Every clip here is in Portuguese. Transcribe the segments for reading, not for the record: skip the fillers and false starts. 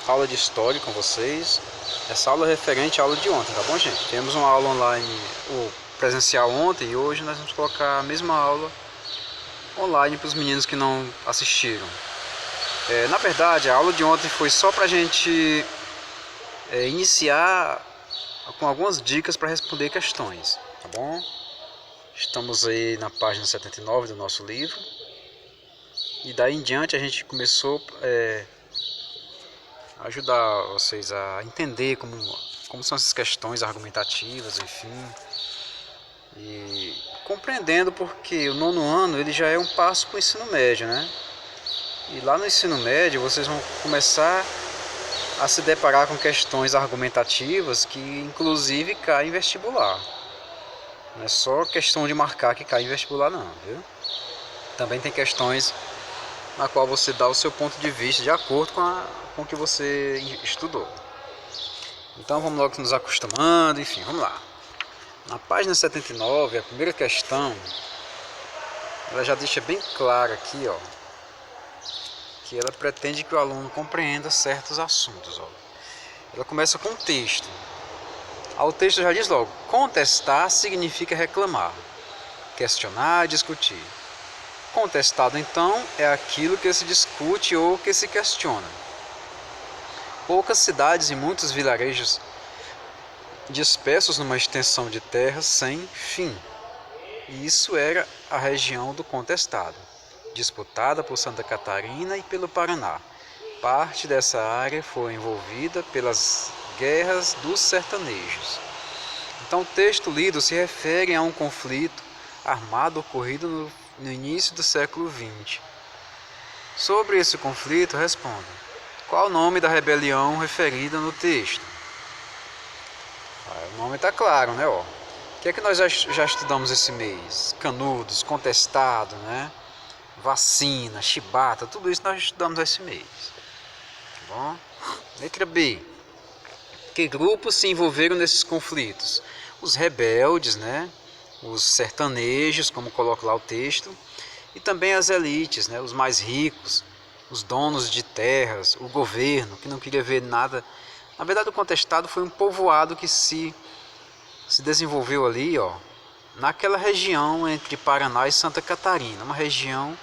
aula de história com vocês. Essa aula é referente à aula de ontem, tá bom, gente? Temos uma aula online ou presencial ontem e hoje nós vamos colocar a mesma aula online para os meninos que não assistiram. Na verdade, a aula de ontem foi só para a gente iniciar com algumas dicas para responder questões, tá bom? Estamos aí na página 79 do nosso livro. E daí em diante a gente começou a ajudar vocês a entender como são essas questões argumentativas, enfim. E compreendendo porque o nono ano ele já é um passo para o ensino médio, né? E lá no ensino médio vocês vão começar a se deparar com questões argumentativas que inclusive caem em vestibular. Não é só questão de marcar que cai em vestibular não, viu? Também tem questões na qual você dá o seu ponto de vista de acordo com o que você estudou. Então vamos logo nos acostumando, enfim, vamos lá. Na página 79, a primeira questão, ela já deixa bem claro aqui, ó, que ela pretende que o aluno compreenda certos assuntos. Ó. Ela começa com um texto. O texto já diz logo, contestar significa reclamar, questionar, discutir. Contestado, então, é aquilo que se discute ou que se questiona. Poucas cidades e muitos vilarejos dispersos numa extensão de terra sem fim. E isso era a região do contestado, disputada por Santa Catarina e pelo Paraná. Parte dessa área foi envolvida pelas guerras dos sertanejos. Então, o texto lido se refere a um conflito armado ocorrido no início do século XX. Sobre esse conflito, responda: qual o nome da rebelião referida no texto? O nome está claro, né? O que é que nós já estudamos esse mês? Canudos, contestado, né? Vacina, chibata, tudo isso nós estudamos esse mês. Tá bom? Letra B. Que grupos se envolveram nesses conflitos? Os rebeldes, né? Os sertanejos, como coloca lá o texto, e também as elites, né? Os mais ricos, os donos de terras, o governo, que não queria ver nada. Na verdade, o contestado foi um povoado que se desenvolveu ali, ó, naquela região entre Paraná e Santa Catarina, uma região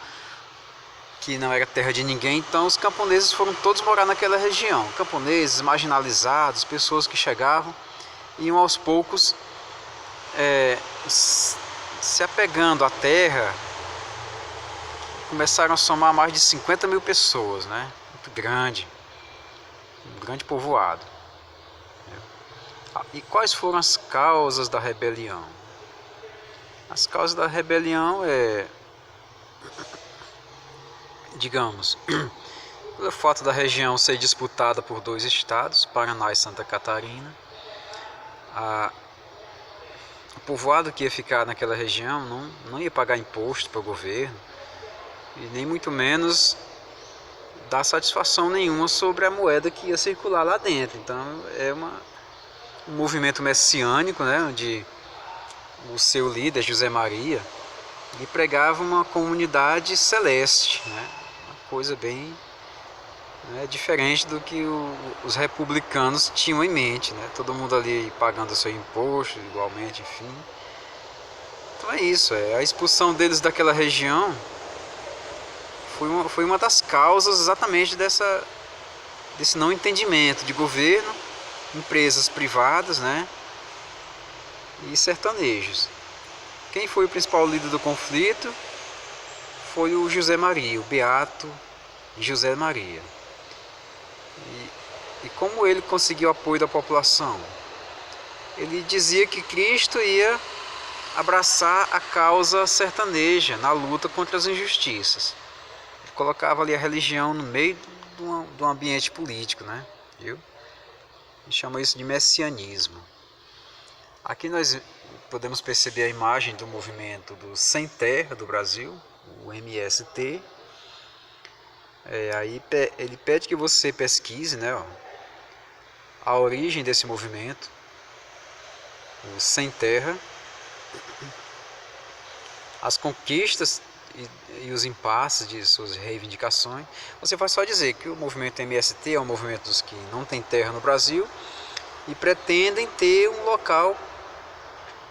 que não era terra de ninguém, então os camponeses foram todos morar naquela região. Camponeses, marginalizados, pessoas que chegavam e iam aos poucos se apegando à terra. Começaram a somar mais de 50 mil pessoas, né? Muito grande, um grande povoado. E quais foram as causas da rebelião? As causas da rebelião digamos, pelo fato da região ser disputada por dois estados, Paraná e Santa Catarina. O povoado que ia ficar naquela região não ia pagar imposto para o governo e nem muito menos dar satisfação nenhuma sobre a moeda que ia circular lá dentro. Então é um movimento messiânico, né, onde o seu líder, José Maria, ele pregava uma comunidade celeste, né, uma coisa bem diferente do que os republicanos tinham em mente, né? Todo mundo ali pagando o seu imposto igualmente, enfim. Então é isso, a expulsão deles daquela região foi uma das causas exatamente desse não entendimento de governo, empresas privadas, né? E sertanejos. Quem foi o principal líder do conflito? Foi o José Maria, o beato José Maria. E como ele conseguiu apoio da população? Ele dizia que Cristo ia abraçar a causa sertaneja na luta contra as injustiças. Ele colocava ali a religião no meio de um ambiente político, né? Viu? Ele chama isso de messianismo. Aqui nós podemos perceber a imagem do movimento do Sem Terra do Brasil, o MST. Aí ele pede que você pesquise, né, ó, a origem desse movimento, o Sem Terra, as conquistas e os impasses de suas reivindicações, você vai só dizer que o movimento MST é um movimento dos que não tem terra no Brasil e pretendem ter um local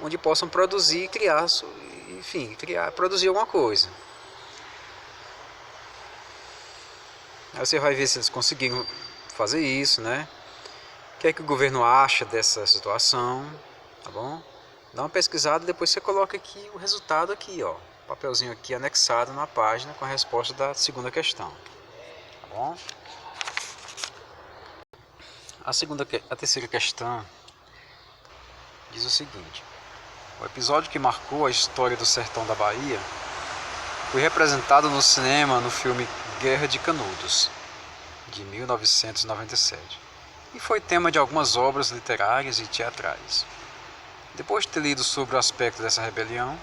onde possam produzir e criar, enfim, produzir alguma coisa. Aí você vai ver se eles conseguiram fazer isso, né? O que é que o governo acha dessa situação, tá bom? Dá uma pesquisada e depois você coloca aqui o resultado aqui, ó. Papelzinho aqui anexado na página com a resposta da segunda questão, tá bom? A terceira questão diz o seguinte: o episódio que marcou a história do sertão da Bahia foi representado no cinema no filme Guerra de Canudos, de 1997, e foi tema de algumas obras literárias e teatrais. Depois de ter lido sobre o aspecto dessa rebelião,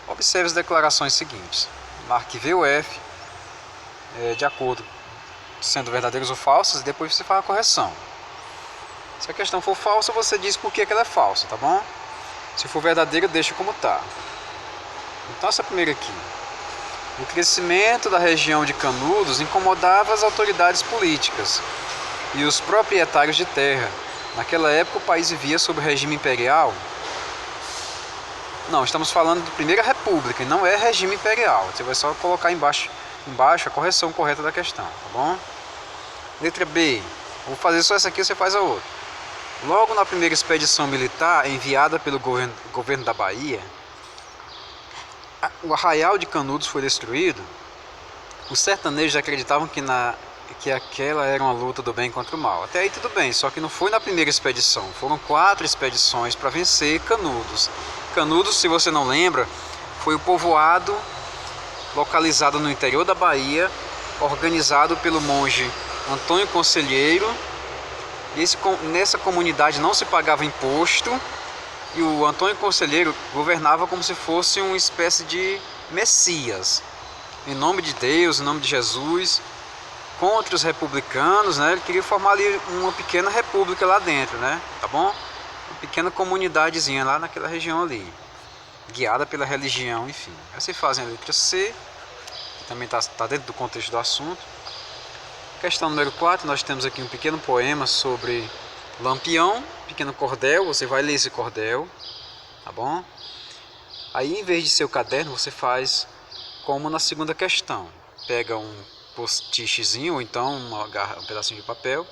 observe as declarações seguintes. Marque V ou F, de acordo, sendo verdadeiras ou falsas, e depois você faz a correção. Se a questão for falsa, você diz por que ela é falsa, tá bom? Se for verdadeira, deixa como tá. Então essa primeira aqui. O crescimento da região de Canudos incomodava as autoridades políticas e os proprietários de terra. Naquela época o país vivia sob o regime imperial. Não, estamos falando de Primeira República, e não é regime imperial. Você vai só colocar embaixo a correção correta da questão, tá bom? Letra B. Vou fazer só essa aqui, você faz a outra. Logo na primeira expedição militar enviada pelo governo da Bahia, o arraial de Canudos foi destruído. Os sertanejos acreditavam que aquela era uma luta do bem contra o mal. Até aí tudo bem, só que não foi na primeira expedição. Foram 4 expedições para vencer Canudos. Canudos, se você não lembra, foi o povoado localizado no interior da Bahia, organizado pelo monge Antônio Conselheiro. Nessa comunidade não se pagava imposto, e o Antônio Conselheiro governava como se fosse uma espécie de Messias, em nome de Deus, em nome de Jesus, contra os republicanos, né? Ele queria formar ali uma pequena república lá dentro, né? Tá bom? Uma pequena comunidadezinha lá naquela região ali, guiada pela religião, enfim. Aí vocês fazem a letra C, que também está dentro do contexto do assunto. Questão número 4, nós temos aqui um pequeno poema sobre Lampião, pequeno cordel. Você vai ler esse cordel, tá bom? Aí, em vez de seu caderno, você faz como na segunda questão. Pega um post-itzinho, ou então um pedacinho de papel,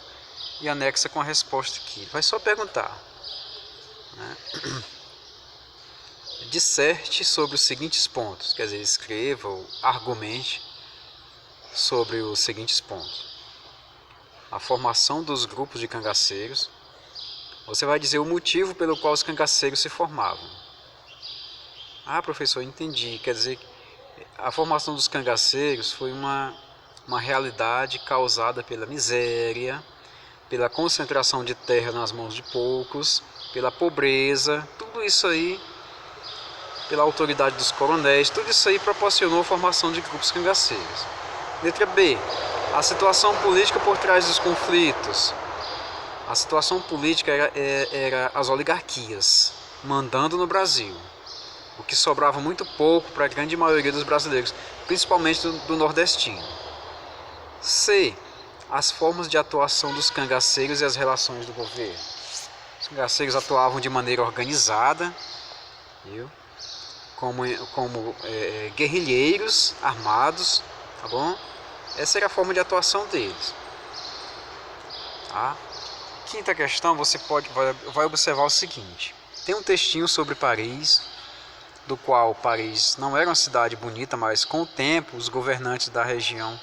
e anexa com a resposta aqui. Vai só perguntar, né? Disserte sobre os seguintes pontos, quer dizer, escreva ou argumente sobre os seguintes pontos. A formação dos grupos de cangaceiros. Você vai dizer o motivo pelo qual os cangaceiros se formavam. Ah, professor, entendi. Quer dizer, a formação dos cangaceiros foi uma realidade causada pela miséria, pela concentração de terra nas mãos de poucos, pela pobreza, tudo isso aí, pela autoridade dos coronéis, tudo isso aí proporcionou a formação de grupos cangaceiros. Letra B. A situação política por trás dos conflitos. A situação política era as oligarquias mandando no Brasil, o que sobrava muito pouco para a grande maioria dos brasileiros, principalmente do nordestino. C. As formas de atuação dos cangaceiros e as relações do governo. Os cangaceiros atuavam de maneira organizada, viu? Como guerrilheiros armados, tá bom? Essa era a forma de atuação deles. Tá? Quinta questão, você vai observar o seguinte. Tem um textinho sobre Paris, do qual Paris não era uma cidade bonita, mas com o tempo os governantes da região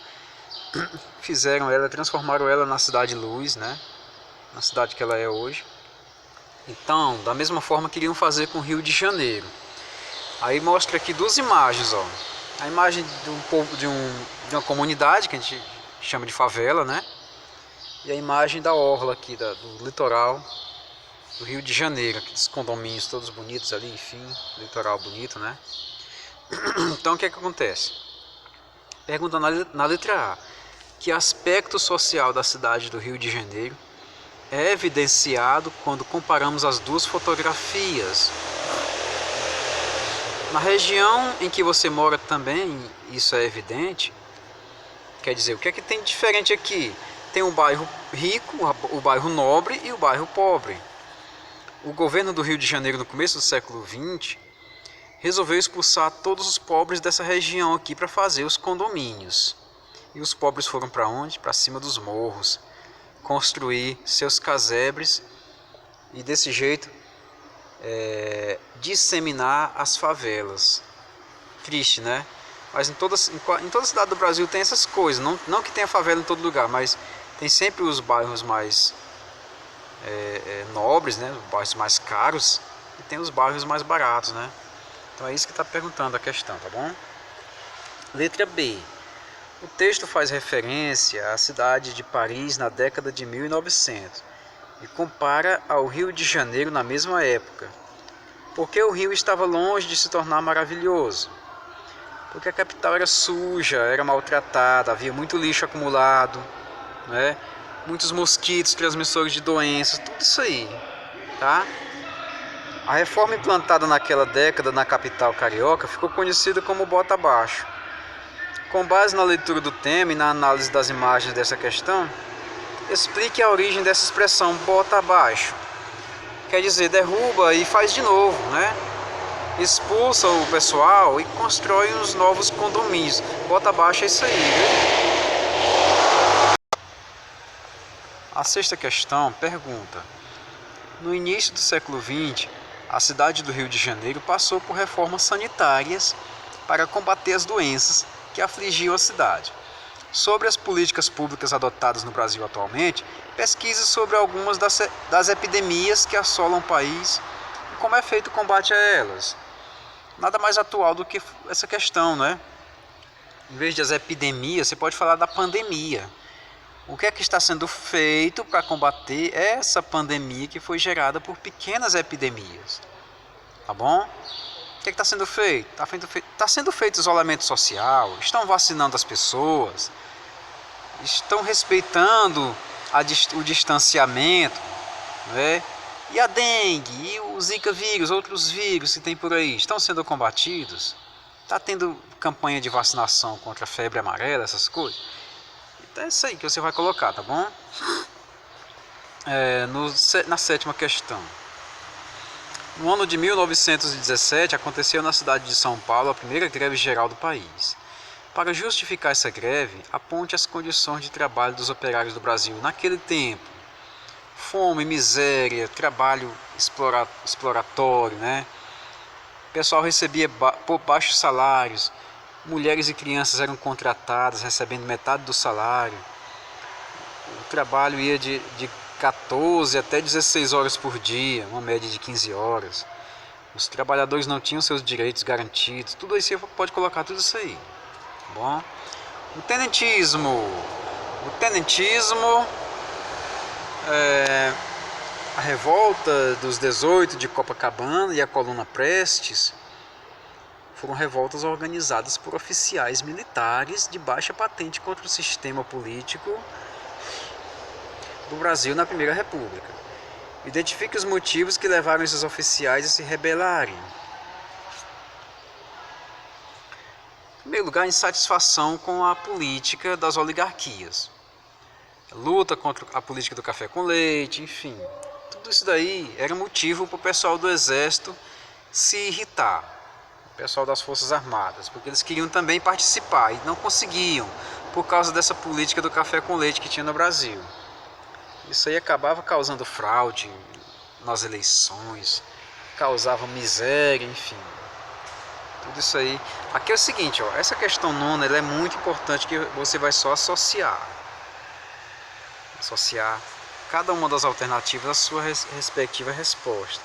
transformaram ela na cidade luz, né? Na cidade que ela é hoje. Então, da mesma forma queriam fazer com o Rio de Janeiro. Aí mostra aqui 2 imagens, ó. A imagem de um povo, de uma comunidade que a gente chama de favela, né? E a imagem da orla aqui, do litoral do Rio de Janeiro, aqueles condomínios todos bonitos ali, enfim, litoral bonito, né? Então o que é que acontece? Pergunta na letra A: que aspecto social da cidade do Rio de Janeiro é evidenciado quando comparamos as 2 fotografias? Na região em que você mora também, isso é evidente. Quer dizer, o que é que tem de diferente aqui? Tem o bairro rico, o bairro nobre e o bairro pobre. O governo do Rio de Janeiro, no começo do século XX, resolveu expulsar todos os pobres dessa região aqui para fazer os condomínios. E os pobres foram para onde? Para cima dos morros, construir seus casebres e desse jeito disseminar as favelas. Triste, né? Mas em toda cidade do Brasil tem essas coisas. Não que tenha favela em todo lugar, mas tem sempre os bairros mais nobres, né? Os bairros mais caros, e tem os bairros mais baratos, né? Então é isso que está perguntando a questão, tá bom? Letra B. O texto faz referência à cidade de Paris na década de 1900 e compara ao Rio de Janeiro na mesma época. Porque o Rio estava longe de se tornar maravilhoso. Porque a capital era suja, era maltratada, havia muito lixo acumulado, né? Muitos mosquitos transmissores de doenças, tudo isso aí, tá? A reforma implantada naquela década na capital carioca ficou conhecida como Bota Abaixo. Com base na leitura do tema e na análise das imagens dessa questão, explique a origem dessa expressão bota abaixo. Quer dizer, derruba e faz de novo, né? Expulsa o pessoal e constrói uns novos condomínios. Bota abaixo é isso aí, viu? A sexta questão pergunta: no início do século XX, a cidade do Rio de Janeiro passou por reformas sanitárias para combater as doenças que afligiam a cidade. Sobre as políticas públicas adotadas no Brasil atualmente, pesquise sobre algumas das epidemias que assolam o país e como é feito o combate a elas. Nada mais atual do que essa questão, né? Em vez das epidemias, você pode falar da pandemia. O que é que está sendo feito para combater essa pandemia que foi gerada por pequenas epidemias? Tá bom? O que é que está sendo feito? Está sendo feito isolamento social, estão vacinando as pessoas, estão respeitando o distanciamento, né? E a dengue, e o Zika vírus, outros vírus que tem por aí, estão sendo combatidos? Está tendo campanha de vacinação contra a febre amarela, essas coisas? Então é isso aí que você vai colocar, tá bom? Na sétima questão. No ano de 1917, aconteceu na cidade de São Paulo a primeira greve geral do país. Para justificar essa greve, aponte as condições de trabalho dos operários do Brasil naquele tempo. Fome, miséria, trabalho exploratório, né? O pessoal recebia por baixos salários, mulheres e crianças eram contratadas recebendo metade do salário. O trabalho ia de 14 até 16 horas por dia, uma média de 15 horas. Os trabalhadores não tinham seus direitos garantidos. Tudo isso você pode colocar tudo isso aí. Tá bom? O tenentismo a revolta dos 18 de Copacabana e a Coluna Prestes foram revoltas organizadas por oficiais militares de baixa patente contra o sistema político do Brasil na Primeira República. Identifique os motivos que levaram esses oficiais a se rebelarem. Em primeiro lugar, insatisfação com a política das oligarquias. Luta contra a política do café com leite, enfim. Tudo isso daí era motivo para o pessoal do Exército se irritar. O pessoal das Forças Armadas, porque eles queriam também participar e não conseguiam por causa dessa política do café com leite que tinha no Brasil. Isso aí acabava causando fraude nas eleições, causava miséria, enfim. Tudo isso aí. Aqui é o seguinte, ó, essa questão nona ela é muito importante, que você vai só associar cada uma das alternativas à sua respectiva resposta.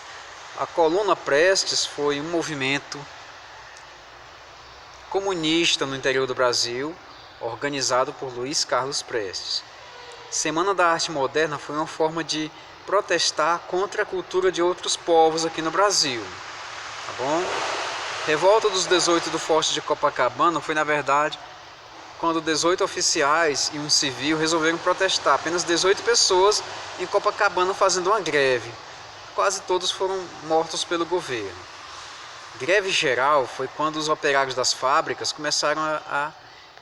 A Coluna Prestes foi um movimento comunista no interior do Brasil, organizado por Luiz Carlos Prestes. Semana da Arte Moderna foi uma forma de protestar contra a cultura de outros povos aqui no Brasil. Tá bom? Revolta dos 18 do Forte de Copacabana foi, na verdade, quando 18 oficiais e um civil resolveram protestar. Apenas 18 pessoas em Copacabana fazendo uma greve. Quase todos foram mortos pelo governo. Greve geral foi quando os operários das fábricas começaram a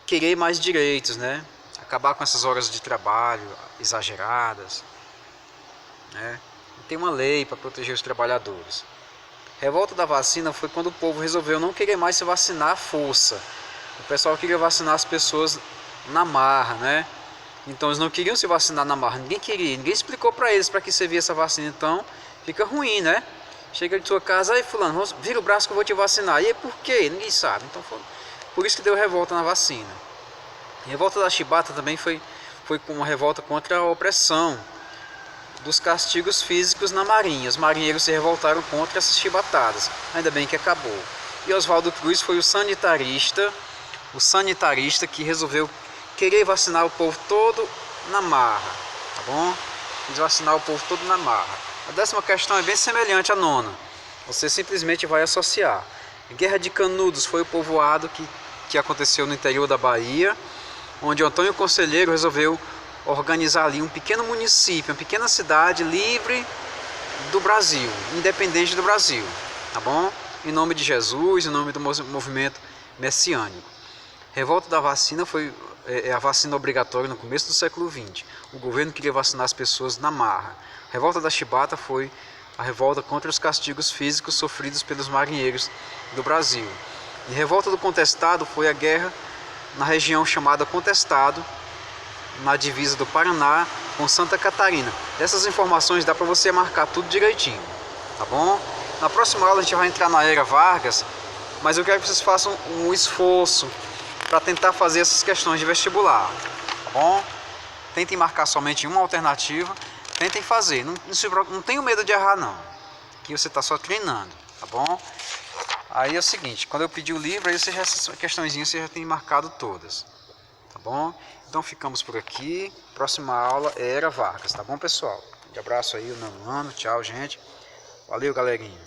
querer mais direitos, né? Acabar com essas horas de trabalho exageradas, né? Tem uma lei para proteger os trabalhadores. Revolta da vacina foi quando o povo resolveu não querer mais se vacinar à força. O pessoal queria vacinar as pessoas na marra, né? Então eles não queriam se vacinar na marra, ninguém queria, ninguém explicou para eles para que servia essa vacina. Então fica ruim, né? Chega de sua casa, aí fulano, vira o braço que eu vou te vacinar. E aí por quê? Ninguém sabe. Então foi por isso que deu revolta na vacina. A revolta da chibata também foi uma revolta contra a opressão dos castigos físicos na marinha. Os marinheiros se revoltaram contra essas chibatadas. Ainda bem que acabou. E Oswaldo Cruz foi o sanitarista que resolveu querer vacinar o povo todo na marra, tá bom? Quis vacinar o povo todo na marra. A 10ª questão é bem semelhante à 9ª. Você simplesmente vai associar. A Guerra de Canudos foi o povoado que aconteceu no interior da Bahia, onde Antônio Conselheiro resolveu organizar ali um pequeno município, uma pequena cidade livre do Brasil, independente do Brasil, tá bom? Em nome de Jesus, em nome do movimento messiânico. Revolta da vacina foi a vacina obrigatória no começo do século XX. O governo queria vacinar as pessoas na marra. A revolta da chibata foi a revolta contra os castigos físicos sofridos pelos marinheiros do Brasil. E a revolta do Contestado foi a guerra na região chamada Contestado, na divisa do Paraná com Santa Catarina. Dessas informações dá para você marcar tudo direitinho, tá bom? Na próxima aula a gente vai entrar na Era Vargas, mas eu quero que vocês façam um esforço para tentar fazer essas questões de vestibular, tá bom? Tentem marcar somente uma alternativa, tentem fazer, não tenham medo de errar não, que você está só treinando, tá bom? Aí é o seguinte, quando eu pedir o livro, aí essas questõezinhas você já tem marcado todas, tá bom? Então ficamos por aqui, próxima aula é Era Vargas, tá bom pessoal? Um abraço aí, o 9º ano, tchau gente, valeu galerinha.